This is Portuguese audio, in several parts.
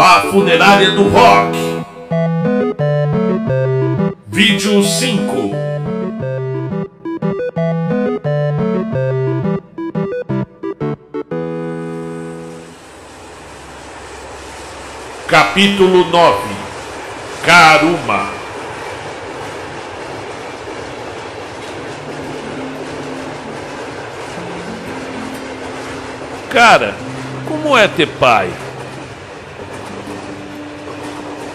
A Funerária do Rock. Vídeo 5. Capítulo 9. Karuma. Cara, como é ter pai?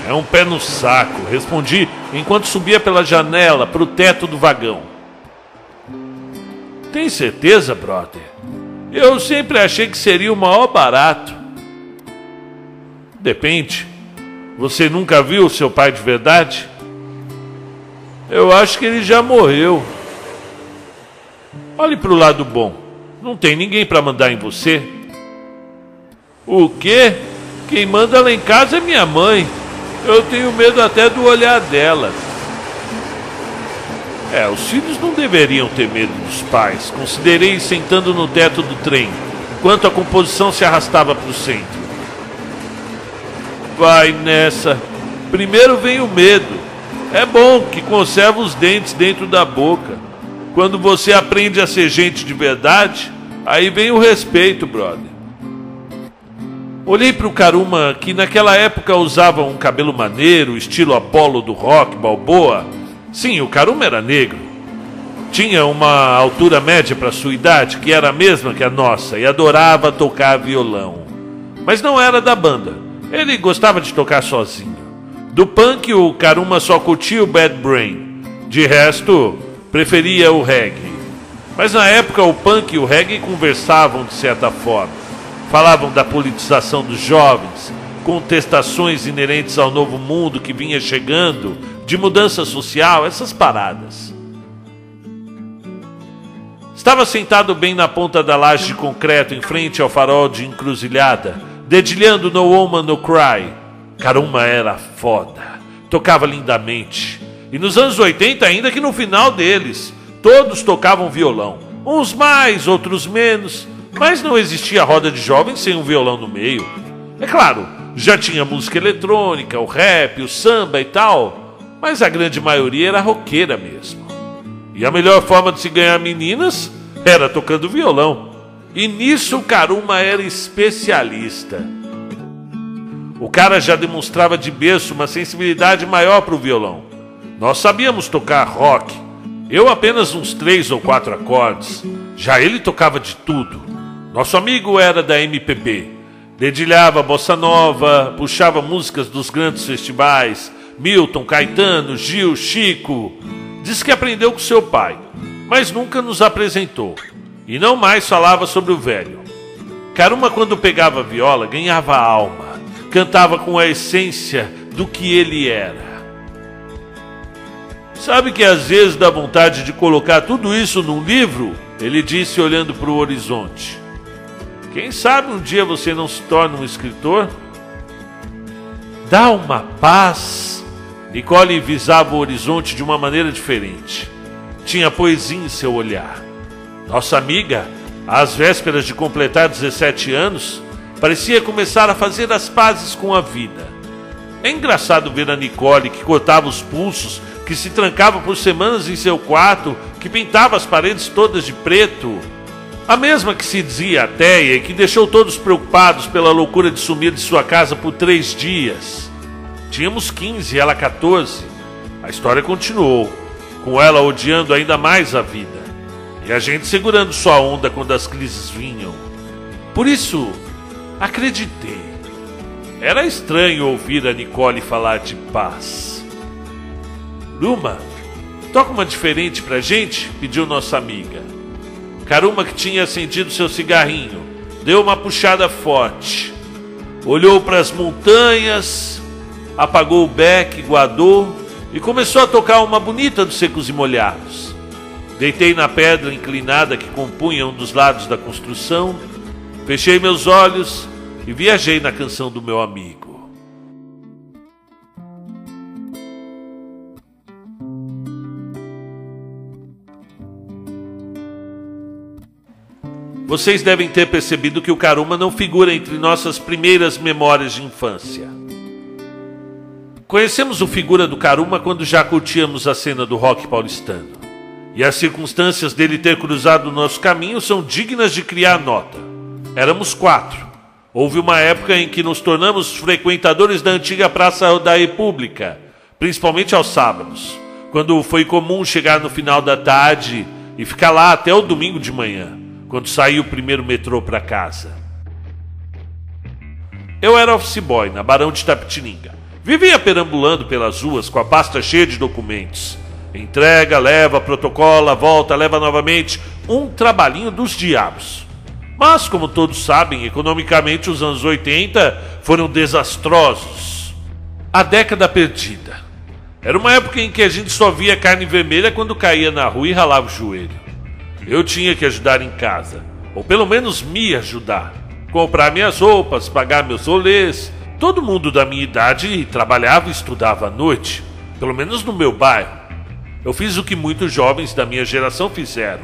É um pé no saco, respondi enquanto subia pela janela para o teto do vagão. Tem certeza, brother? Eu sempre achei que seria o maior barato. Depende. Você nunca viu o seu pai de verdade? Eu acho que ele já morreu. Olhe para o lado bom. Não tem ninguém para mandar em você. O quê? Quem manda lá em casa é minha mãe. Eu tenho medo até do olhar dela. Os filhos não deveriam ter medo dos pais. Considerei sentando no teto do trem, enquanto a composição se arrastava para o centro. Vai nessa. Primeiro vem o medo. É bom que conserva os dentes dentro da boca. Quando você aprende a ser gente de verdade, aí vem o respeito, brother. Olhei para o Karuma, que naquela época usava um cabelo maneiro, estilo Apollo do rock, Balboa. Sim, o Karuma era negro. Tinha uma altura média para sua idade, que era a mesma que a nossa, e adorava tocar violão. Mas não era da banda. Ele gostava de tocar sozinho. Do punk, o Karuma só curtia o Bad Brain. De resto, preferia o reggae. Mas na época, o punk e o reggae conversavam de certa forma. Falavam da politização dos jovens, contestações inerentes ao novo mundo que vinha chegando, de mudança social, essas paradas. Estava sentado bem na ponta da laje de concreto, em frente ao farol de encruzilhada, dedilhando No Woman No Cry. Karuma era foda, tocava lindamente. E nos anos 80, ainda que no final deles, todos tocavam violão. Uns mais, outros menos. Mas não existia roda de jovens sem um violão no meio. É claro, já tinha música eletrônica, o rap, o samba e tal, mas a grande maioria era roqueira mesmo. E a melhor forma de se ganhar meninas era tocando violão. E nisso o Karuma era especialista. O cara já demonstrava de berço uma sensibilidade maior para o violão. Nós sabíamos tocar rock, eu apenas uns 3 ou 4 acordes. Já ele tocava de tudo. Nosso amigo era da MPB, dedilhava bossa nova, puxava músicas dos grandes festivais, Milton, Caetano, Gil, Chico. Diz que aprendeu com seu pai, mas nunca nos apresentou. E não mais falava sobre o velho. Karuma, quando pegava a viola, ganhava alma, cantava com a essência do que ele era. Sabe que às vezes dá vontade de colocar tudo isso num livro? Ele disse olhando para o horizonte. Quem sabe um dia você não se torna um escritor? Dá uma paz. Nicole visava o horizonte de uma maneira diferente. Tinha poesia em seu olhar. Nossa amiga, às vésperas de completar 17 anos, parecia começar a fazer as pazes com a vida. É engraçado ver a Nicole, que cortava os pulsos, que se trancava por semanas em seu quarto, que pintava as paredes todas de preto. A mesma que se dizia ateia e que deixou todos preocupados pela loucura de sumir de sua casa por 3 dias. Tínhamos 15 e ela 14. A história continuou, com ela odiando ainda mais a vida. E a gente segurando sua onda quando as crises vinham. Por isso, acreditei. Era estranho ouvir a Nicole falar de paz. Luma, toca uma diferente pra gente? Pediu nossa amiga. Karuma, que tinha acendido seu cigarrinho, deu uma puxada forte. Olhou para as montanhas, apagou o beck, guardou e começou a tocar uma bonita dos Secos e Molhados. Deitei na pedra inclinada que compunha um dos lados da construção, fechei meus olhos e viajei na canção do meu amigo. Vocês devem ter percebido que o Caruma não figura entre nossas primeiras memórias de infância. Conhecemos o figura do Caruma quando já curtíamos a cena do rock paulistano. E as circunstâncias dele ter cruzado o nosso caminho são dignas de criar nota. Éramos 4. Houve uma época em que nos tornamos frequentadores da antiga Praça da República, principalmente aos sábados, quando foi comum chegar no final da tarde e ficar lá até o domingo de manhã, quando saía o primeiro metrô para casa. Eu era office boy na Barão de Itapetininga. Vivia perambulando pelas ruas com a pasta cheia de documentos. Entrega, leva, protocola, volta, leva novamente. Um trabalhinho dos diabos. Mas, como todos sabem, economicamente os anos 80 foram desastrosos. A década perdida. Era uma época em que a gente só via carne vermelha quando caía na rua e ralava o joelho. Eu tinha que ajudar em casa, ou pelo menos me ajudar. Comprar minhas roupas, pagar meus rolês. Todo mundo da minha idade trabalhava e estudava à noite, pelo menos no meu bairro. Eu fiz o que muitos jovens da minha geração fizeram.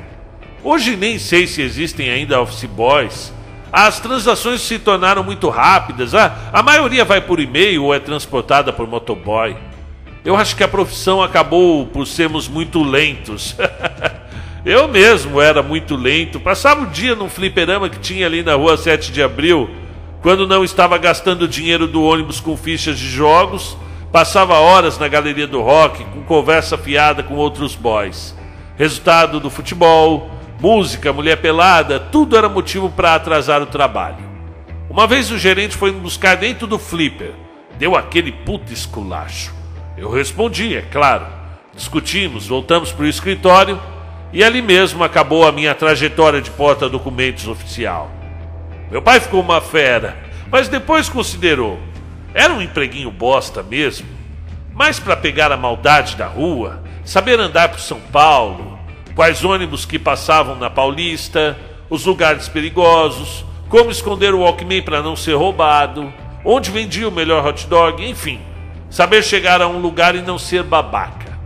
Hoje nem sei se existem ainda office boys. As transações se tornaram muito rápidas. A maioria vai por e-mail ou é transportada por motoboy. Eu acho que a profissão acabou por sermos muito lentos. Eu mesmo era muito lento. Passava o dia num fliperama que tinha ali na rua 7 de Abril. Quando não estava gastando dinheiro do ônibus com fichas de jogos, passava horas na galeria do rock com conversa fiada com outros boys. Resultado do futebol, música, mulher pelada, tudo era motivo para atrasar o trabalho. Uma vez o gerente foi me buscar dentro do flipper. Deu aquele puto esculacho. Eu respondi, é claro. Discutimos, voltamos para o escritório e ali mesmo acabou a minha trajetória de porta-documentos oficial. Meu pai ficou uma fera, mas depois considerou. Era um empreguinho bosta mesmo, mas para pegar a maldade da rua, saber andar por São Paulo, quais ônibus que passavam na Paulista, os lugares perigosos, como esconder o Walkman para não ser roubado, onde vendia o melhor hot dog, enfim, saber chegar a um lugar e não ser babaca.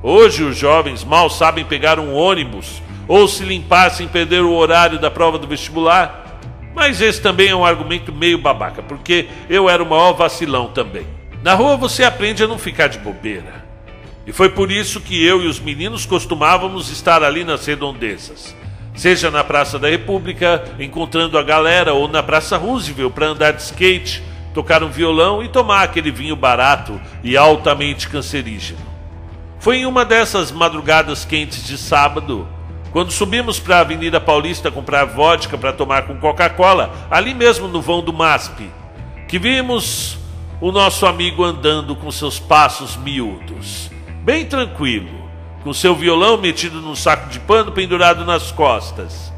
Hoje os jovens mal sabem pegar um ônibus ou se limpar sem perder o horário da prova do vestibular. Mas esse também é um argumento meio babaca, porque eu era o maior vacilão também. Na rua você aprende a não ficar de bobeira. E foi por isso que eu e os meninos costumávamos estar ali nas redondezas. Seja na Praça da República, encontrando a galera, ou na Praça Roosevelt para andar de skate, tocar um violão e tomar aquele vinho barato e altamente cancerígeno. Foi em uma dessas madrugadas quentes de sábado, quando subimos para a Avenida Paulista comprar vodka para tomar com Coca-Cola, ali mesmo no vão do MASP, que vimos o nosso amigo andando com seus passos miúdos, bem tranquilo, com seu violão metido num saco de pano pendurado nas costas.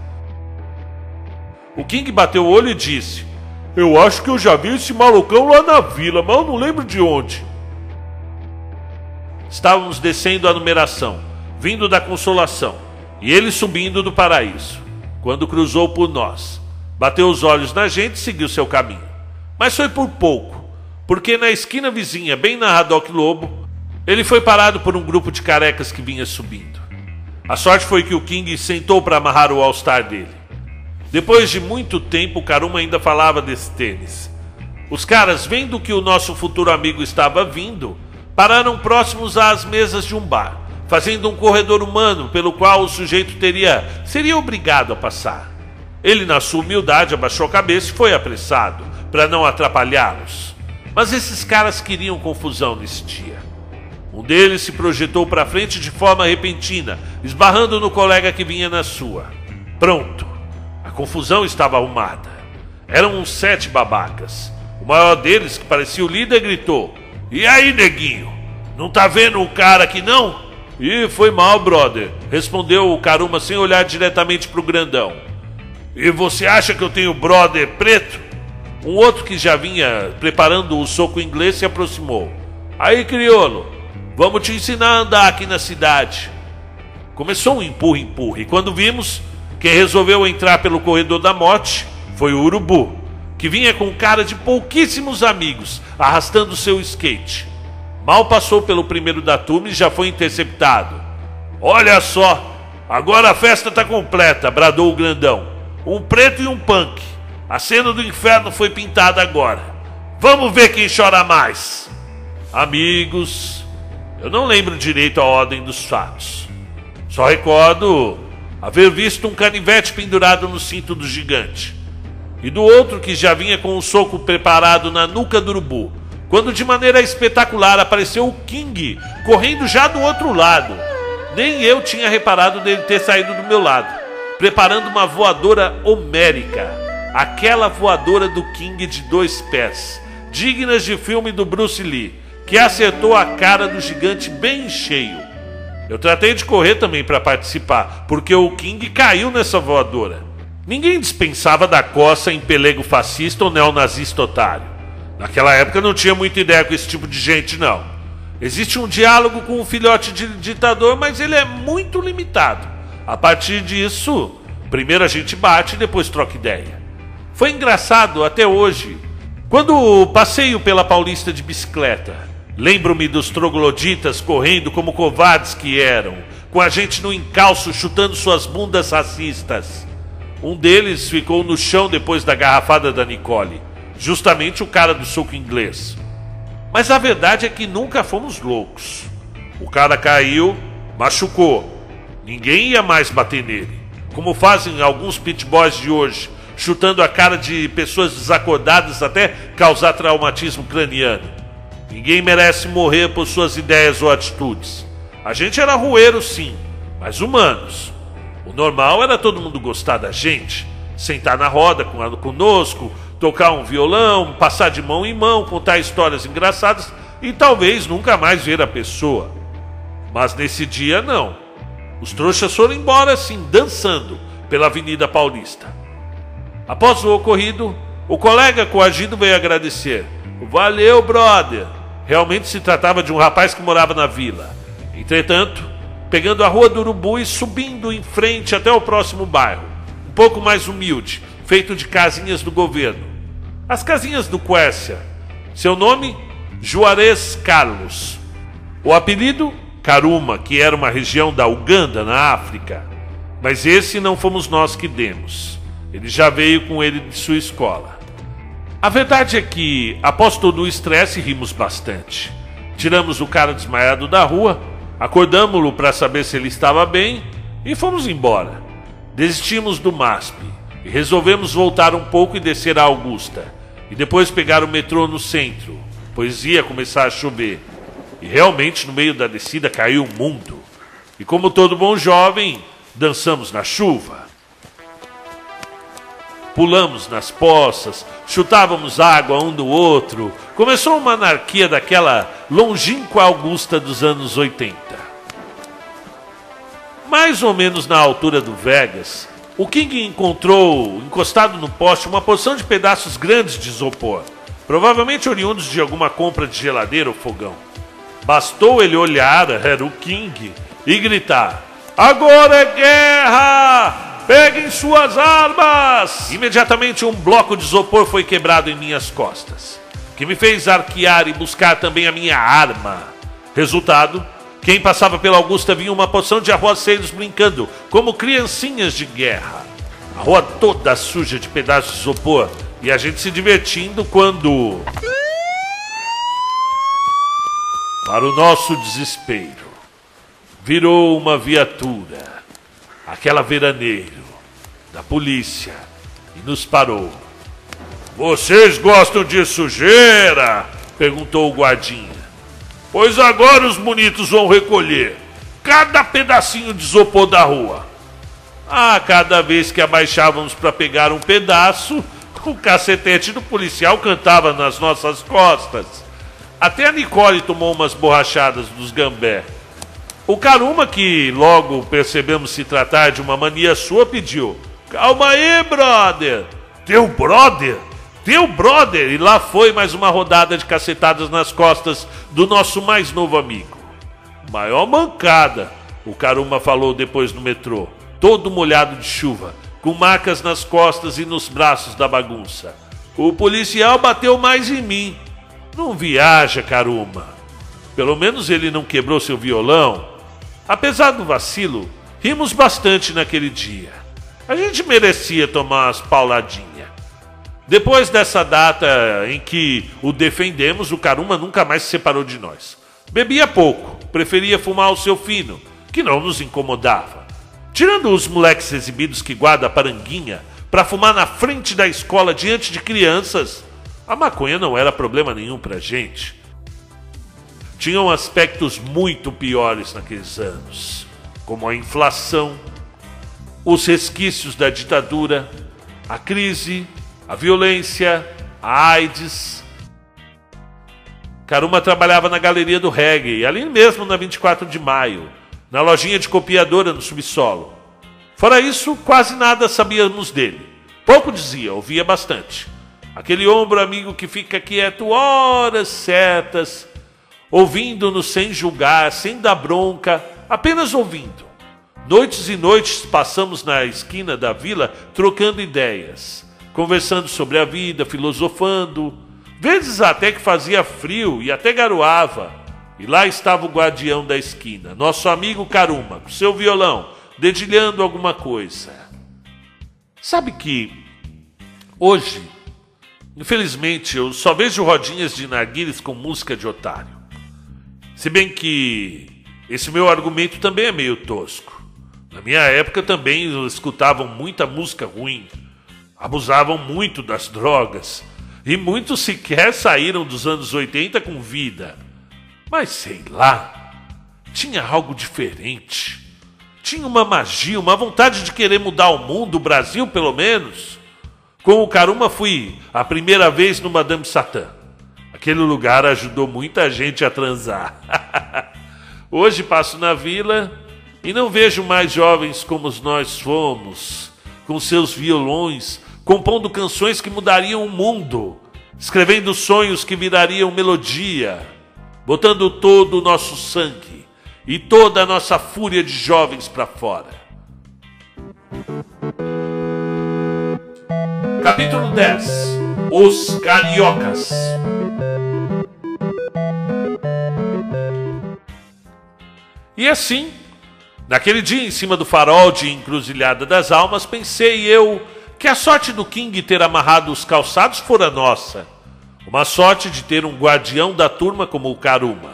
O King bateu o olho e disse: "Eu acho que eu já vi esse malucão lá na vila, mas eu não lembro de onde." Estávamos descendo a numeração, vindo da Consolação, e ele subindo do Paraíso, quando cruzou por nós. Bateu os olhos na gente e seguiu seu caminho. Mas foi por pouco, porque na esquina vizinha, bem na Radoc Lobo, ele foi parado por um grupo de carecas que vinha subindo. A sorte foi que o King sentou para amarrar o All-Star dele. Depois de muito tempo, o Caruma ainda falava desse tênis. Os caras, vendo que o nosso futuro amigo estava vindo, pararam próximos às mesas de um bar, fazendo um corredor humano pelo qual o sujeito seria obrigado a passar. Ele, na sua humildade, abaixou a cabeça e foi apressado, para não atrapalhá-los. Mas esses caras queriam confusão nesse dia. Um deles se projetou para frente de forma repentina, esbarrando no colega que vinha na sua. Pronto, a confusão estava arrumada. Eram uns 7 babacas. O maior deles, que parecia o líder, gritou: "E aí, neguinho, não tá vendo o cara aqui não?" "Ih, foi mal, brother", respondeu o Caruma sem olhar diretamente pro grandão. "E você acha que eu tenho brother preto?" Um outro que já vinha preparando o soco inglês se aproximou. "Aí, crioulo, vamos te ensinar a andar aqui na cidade." Começou um empurra-empurra e quando vimos, quem resolveu entrar pelo corredor da morte foi o Urubu, que vinha com cara de pouquíssimos amigos, arrastando seu skate. Mal passou pelo primeiro da turma e já foi interceptado. "Olha só, agora a festa tá completa", bradou o grandão. um preto e um punk. A cena do inferno foi pintada agora. Vamos ver quem chora mais. Amigos, eu não lembro direito a ordem dos fatos. Só recordo haver visto um canivete pendurado no cinto do gigante. E do outro que já vinha com um soco preparado na nuca do urubu, quando de maneira espetacular apareceu o King correndo já do outro lado. Nem eu tinha reparado dele ter saído do meu lado, preparando uma voadora homérica, aquela voadora do King de 2 pés, dignas de filme do Bruce Lee, que acertou a cara do gigante bem em cheio. Eu tratei de correr também para participar, porque o King caiu nessa voadora. Ninguém dispensava da coça em pelego fascista ou neonazista otário. Naquela época não tinha muita ideia com esse tipo de gente, não. Existe um diálogo com um filhote de ditador, mas ele é muito limitado. A partir disso, primeiro a gente bate e depois troca ideia. Foi engraçado até hoje. Quando passeio pela Paulista de bicicleta, lembro-me dos trogloditas correndo como covardes que eram, com a gente no encalço chutando suas bundas racistas. Um deles ficou no chão depois da garrafada da Nicole, justamente o cara do soco inglês. Mas a verdade é que nunca fomos loucos. O cara caiu, machucou. Ninguém ia mais bater nele, como fazem alguns pit boys de hoje, chutando a cara de pessoas desacordadas até causar traumatismo craniano. Ninguém merece morrer por suas ideias ou atitudes. A gente era rueiro sim, mas humanos. O normal era todo mundo gostar da gente, sentar na roda conosco, tocar um violão, passar de mão em mão, contar histórias engraçadas e talvez nunca mais ver a pessoa. Mas nesse dia não. Os trouxas foram embora assim, dançando pela Avenida Paulista. Após o ocorrido, o colega coagido veio agradecer. Valeu, brother! Realmente se tratava de um rapaz que morava na vila. Entretanto, pegando a Rua do Urubu e subindo em frente até o próximo bairro, um pouco mais humilde, feito de casinhas do governo. As casinhas do Quércia. Seu nome? Juarez Carlos. O apelido? Karuma, que era uma região da Uganda, na África. Mas esse não fomos nós que demos. Ele já veio com ele de sua escola. A verdade é que, após todo o estresse, rimos bastante. Tiramos o cara desmaiado da rua, acordamos-lo para saber se ele estava bem e fomos embora. Desistimos do MASP e resolvemos voltar um pouco e descer a Augusta. E depois pegar o metrô no centro, pois ia começar a chover. E realmente no meio da descida caiu o mundo. E como todo bom jovem, dançamos na chuva. Pulamos nas poças, chutávamos água um do outro. Começou uma anarquia daquela longínqua Augusta dos anos 80. Mais ou menos na altura do Vegas, o King encontrou, encostado no poste, uma porção de pedaços grandes de isopor, provavelmente oriundos de alguma compra de geladeira ou fogão. Bastou ele olhar, era o King, e gritar: agora é guerra! Peguem suas armas! Imediatamente um bloco de isopor foi quebrado em minhas costas, que me fez arquear e buscar também a minha arma. Resultado, quem passava pela Augusta via uma porção de arruaceiros brincando, como criancinhas de guerra. A rua toda suja de pedaços de isopor, e a gente se divertindo quando... Para o nosso desespero, virou uma viatura, aquela veraneiro, da polícia, e nos parou. Vocês gostam de sujeira? Perguntou o guardinha. Pois agora os bonitos vão recolher cada pedacinho de isopor da rua. Cada vez que abaixávamos para pegar um pedaço, o cacetete do policial cantava nas nossas costas. Até a Nicole tomou umas borrachadas dos gambé. O Karuma, que logo percebemos se tratar de uma mania sua, pediu: calma aí, brother. Teu brother? Teu brother? E lá foi mais uma rodada de cacetadas nas costas do nosso mais novo amigo. Maior mancada, o Karuma falou depois no metrô, todo molhado de chuva, com marcas nas costas e nos braços da bagunça. O policial bateu mais em mim. Não viaja, Karuma. Pelo menos ele não quebrou seu violão. Apesar do vacilo, rimos bastante naquele dia. A gente merecia tomar umas pauladinhas. Depois dessa data em que o defendemos, o Caruma nunca mais se separou de nós. Bebia pouco, preferia fumar o seu fino, que não nos incomodava. Tirando os moleques exibidos que guardam a paranguinha para fumar na frente da escola diante de crianças, a maconha não era problema nenhum pra gente. Tinham aspectos muito piores naqueles anos, como a inflação, os resquícios da ditadura, a crise, a violência, a AIDS. Caruma trabalhava na galeria do reggae, ali mesmo na 24 de maio, na lojinha de copiadora no subsolo. Fora isso, quase nada sabíamos dele. Pouco dizia, ouvia bastante. Aquele ombro amigo que fica quieto horas certas, ouvindo-nos sem julgar, sem dar bronca, apenas ouvindo. Noites e noites passamos na esquina da vila trocando ideias, conversando sobre a vida, filosofando, vezes até que fazia frio e até garoava. E lá estava o guardião da esquina, nosso amigo Caruma, com seu violão, dedilhando alguma coisa. Sabe que hoje, infelizmente, eu só vejo rodinhas de narguilés com música de otário. Se bem que esse meu argumento também é meio tosco. Na minha época também escutavam muita música ruim. Abusavam muito das drogas, e muitos sequer saíram dos anos 80 com vida. Mas sei lá, tinha algo diferente. Tinha uma magia, uma vontade de querer mudar o mundo, o Brasil pelo menos. Com o Caruma fui a primeira vez no Madame Satã. Aquele lugar ajudou muita gente a transar. Hoje passo na vila e não vejo mais jovens como nós fomos, com seus violões, compondo canções que mudariam o mundo, escrevendo sonhos que virariam melodia, botando todo o nosso sangue e toda a nossa fúria de jovens para fora. Capítulo 10. Os Cariocas. E assim, naquele dia em cima do farol de Encruzilhada das Almas, pensei eu que a sorte do King ter amarrado os calçados fora nossa. Uma sorte de ter um guardião da turma como o Caruma.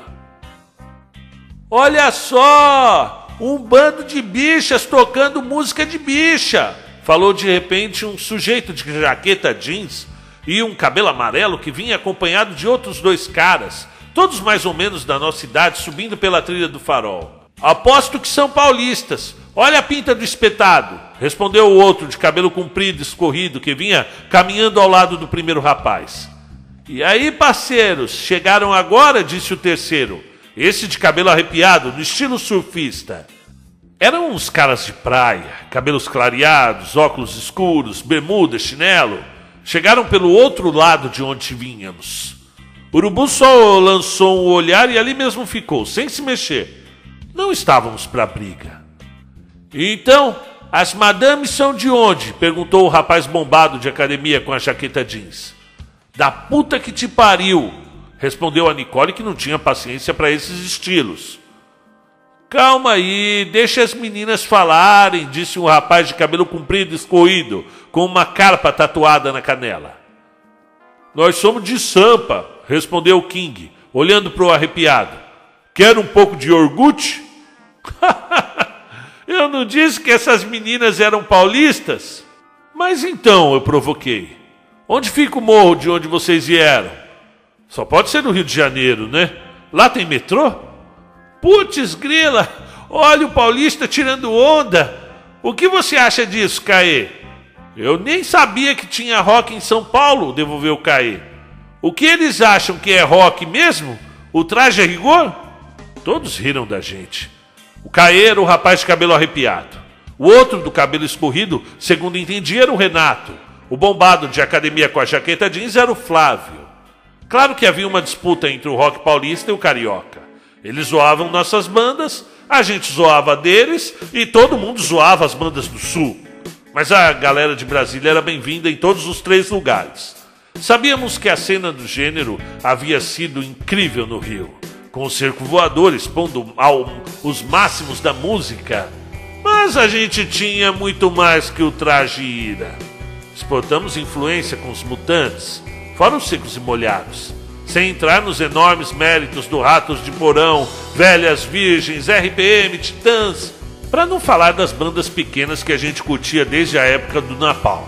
Olha só! Um bando de bichas tocando música de bicha! Falou de repente um sujeito de jaqueta jeans e um cabelo amarelo que vinha acompanhado de outros dois caras, todos mais ou menos da nossa idade, subindo pela trilha do farol. Aposto que são paulistas. Olha a pinta do espetado, respondeu o outro de cabelo comprido, escorrido, que vinha caminhando ao lado do primeiro rapaz. E aí, parceiros, chegaram agora, disse o terceiro, esse de cabelo arrepiado, no estilo surfista. Eram uns caras de praia, cabelos clareados, óculos escuros, bermuda, chinelo. Chegaram pelo outro lado de onde vínhamos. Urubu só lançou um olhar e ali mesmo ficou, sem se mexer. Não estávamos para briga. Então, as madames são de onde? Perguntou o rapaz bombado de academia com a jaqueta jeans. Da puta que te pariu, respondeu a Nicole, que não tinha paciência para esses estilos. Calma aí, deixa as meninas falarem, disse um rapaz de cabelo comprido e escorrido, com uma carpa tatuada na canela. Nós somos de Sampa, respondeu o King, olhando para o arrepiado. Quer um pouco de iogurte? Eu não disse que essas meninas eram paulistas? Mas então, eu provoquei. Onde fica o morro de onde vocês vieram? Só pode ser no Rio de Janeiro, né? Lá tem metrô? Putz, grila, olha o paulista tirando onda. O que você acha disso, Caê? Eu nem sabia que tinha rock em São Paulo, devolveu Caê. O que eles acham que é rock mesmo? O traje a rigor? Todos riram da gente. O Caê era o rapaz de cabelo arrepiado. O outro do cabelo escorrido, segundo entendi, era o Renato. O bombado de academia com a jaqueta jeans era o Flávio. Claro que havia uma disputa entre o rock paulista e o carioca. Eles zoavam nossas bandas, a gente zoava deles e todo mundo zoava as bandas do Sul. Mas a galera de Brasília era bem-vinda em todos os três lugares. Sabíamos que a cena do gênero havia sido incrível no Rio, com o cerco voador expondo os máximos da música. Mas a gente tinha muito mais que o traje e ira. Exportamos influência com os mutantes, fora os secos e molhados, sem entrar nos enormes méritos do Ratos de Porão, Velhas Virgens, RPM, Titãs, para não falar das bandas pequenas que a gente curtia desde a época do Napalm.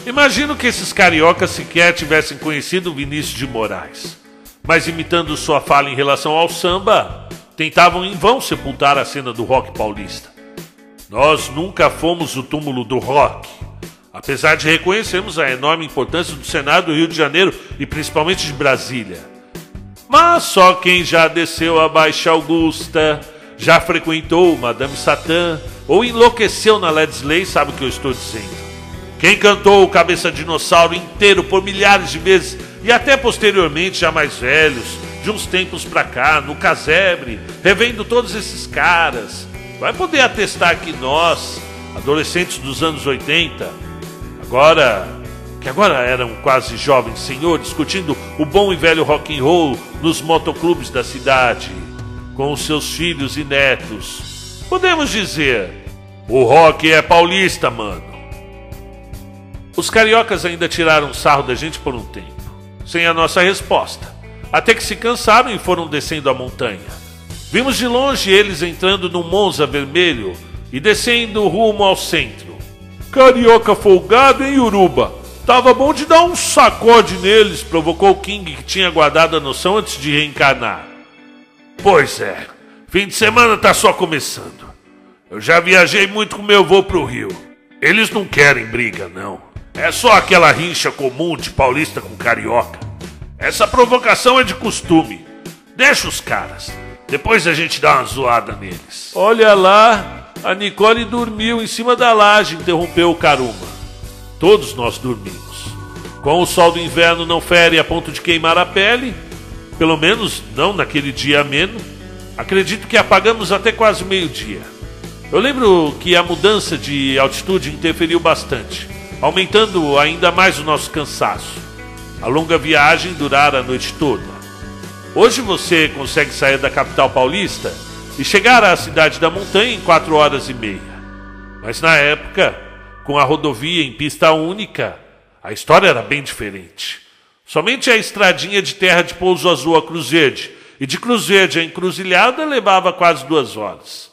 Imagino que esses cariocas sequer tivessem conhecido Vinícius de Moraes, mas imitando sua fala em relação ao samba, tentavam em vão sepultar a cena do rock paulista. Nós nunca fomos o túmulo do rock, apesar de reconhecermos a enorme importância do cenário do Rio de Janeiro e principalmente de Brasília. Mas só quem já desceu a Baixa Augusta, já frequentou Madame Satã ou enlouqueceu na Led Slay sabe o que eu estou dizendo. Quem cantou o Cabeça Dinossauro inteiro por milhares de vezes e até posteriormente, já mais velhos, de uns tempos pra cá, no casebre, revendo todos esses caras, vai poder atestar que nós, adolescentes dos anos 80, agora eram quase jovens senhores, discutindo o bom e velho rock and roll nos motoclubes da cidade, com os seus filhos e netos, podemos dizer, o rock é paulista, mano. Os cariocas ainda tiraram sarro da gente por um tempo, sem a nossa resposta, até que se cansaram e foram descendo a montanha. Vimos de longe eles entrando no Monza vermelho e descendo rumo ao centro. Carioca folgado, hein, Uruba? Tava bom de dar um sacode neles, provocou o King, que tinha guardado a noção antes de reencarnar. Pois é, fim de semana tá só começando. Eu já viajei muito com meu avô pro Rio. Eles não querem briga, não. É só aquela rincha comum de paulista com carioca. Essa provocação é de costume. Deixa os caras. Depois a gente dá uma zoada neles. Olha lá, a Nicole dormiu em cima da laje, interrompeu o Caruma. Todos nós dormimos. Com o sol do inverno não fere a ponto de queimar a pele, pelo menos não naquele dia ameno, acredito que apagamos até quase o meio-dia. Eu lembro que a mudança de altitude interferiu bastante, aumentando ainda mais o nosso cansaço. A longa viagem durara a noite toda. Hoje você consegue sair da capital paulista e chegar à cidade da montanha em 4 horas e meia. Mas na época, com a rodovia em pista única, a história era bem diferente. Somente a estradinha de terra de Pouso Azul a Cruz Verde, e de Cruz Verde a Encruzilhada levava quase 2 horas.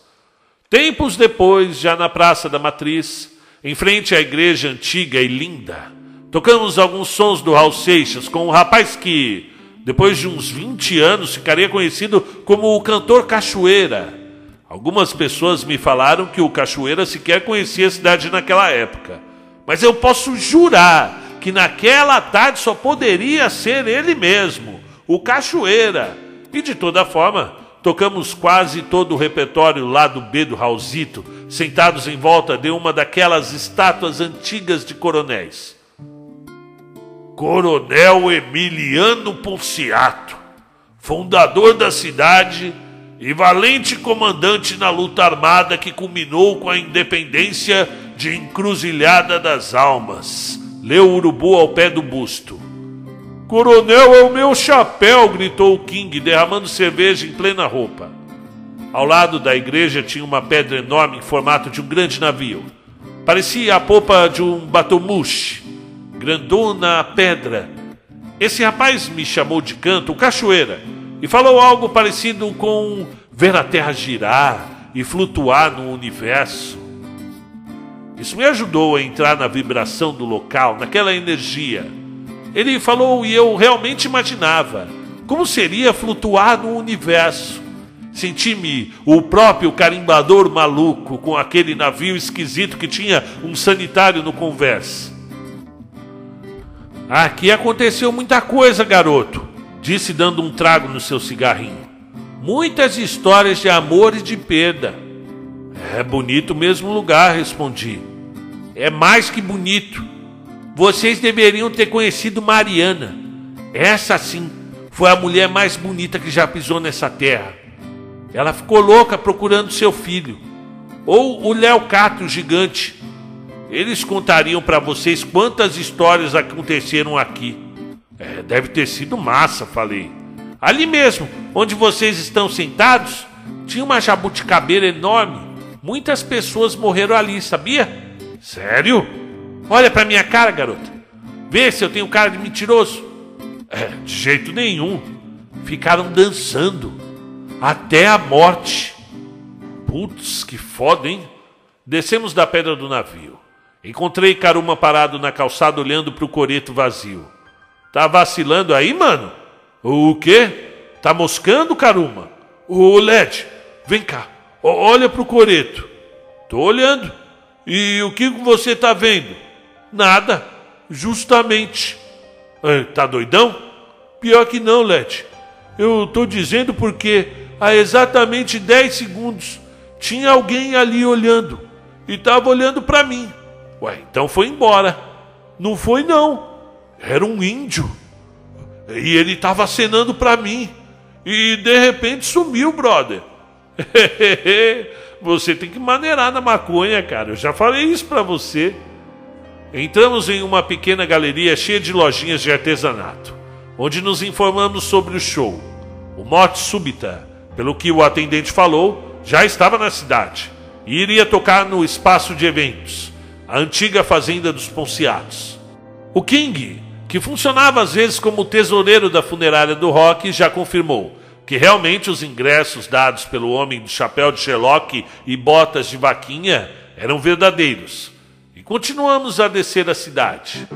Tempos depois, já na Praça da Matriz, em frente à igreja antiga e linda, tocamos alguns sons do Raul Seixas com um rapaz que, depois de uns 20 anos, ficaria conhecido como o cantor Cachoeira. Algumas pessoas me falaram que o Cachoeira sequer conhecia a cidade naquela época. Mas eu posso jurar que naquela tarde só poderia ser ele mesmo, o Cachoeira. E de toda forma, tocamos quase todo o repertório lá do B do Raulzito, sentados em volta de uma daquelas estátuas antigas de coronéis. Coronel Emiliano Ponciato, fundador da cidade e valente comandante na luta armada que culminou com a independência de Encruzilhada das Almas, leu o urubu ao pé do busto. Coronel é o meu chapéu, gritou o King, derramando cerveja em plena roupa. Ao lado da igreja tinha uma pedra enorme em formato de um grande navio. Parecia a popa de um batomushi. Grandona pedra. Esse rapaz me chamou de canto, o Cachoeira, e falou algo parecido com ver a terra girar e flutuar no universo. Isso me ajudou a entrar na vibração do local, naquela energia. Ele falou e eu realmente imaginava como seria flutuar no universo. Senti-me o próprio carimbador maluco com aquele navio esquisito que tinha um sanitário no convés. Aqui aconteceu muita coisa, garoto, disse dando um trago no seu cigarrinho. Muitas histórias de amor e de perda. É bonito mesmo o lugar, respondi. É mais que bonito. Vocês deveriam ter conhecido Mariana. Essa sim foi a mulher mais bonita que já pisou nessa terra. Ela ficou louca procurando seu filho. Ou o Léo Cato, o gigante. Eles contariam para vocês quantas histórias aconteceram aqui. Deve ter sido massa, falei. Ali mesmo, onde vocês estão sentados, tinha uma jabuticabeira enorme. Muitas pessoas morreram ali, sabia? Sério? Olha pra minha cara, garota. Vê se eu tenho cara de mentiroso. De jeito nenhum. Ficaram dançando até a morte. Putz, que foda, hein? Descemos da pedra do navio. Encontrei Karuma parado na calçada olhando pro coreto vazio. Tá vacilando aí, mano? O quê? Tá moscando, Karuma? Ô, Led, vem cá. Olha pro coreto. Tô olhando. E o que você tá vendo? Nada. Justamente. Tá doidão? Pior que não, Led. Eu tô dizendo porque há exatamente 10 segundos tinha alguém ali olhando. E tava olhando pra mim. Ué, então foi embora. Não foi não. Era um índio. E ele tava acenando pra mim. E de repente sumiu, brother. Você tem que maneirar na maconha, cara. Eu já falei isso pra você. Entramos em uma pequena galeria cheia de lojinhas de artesanato, onde nos informamos sobre o show. O Morte Súbita, pelo que o atendente falou, já estava na cidade e iria tocar no espaço de eventos, a antiga fazenda dos Ponciados. O King, que funcionava às vezes como tesoureiro da funerária do rock, já confirmou que realmente os ingressos dados pelo homem do chapéu de Sherlock e botas de vaquinha eram verdadeiros. E continuamos a descer a cidade.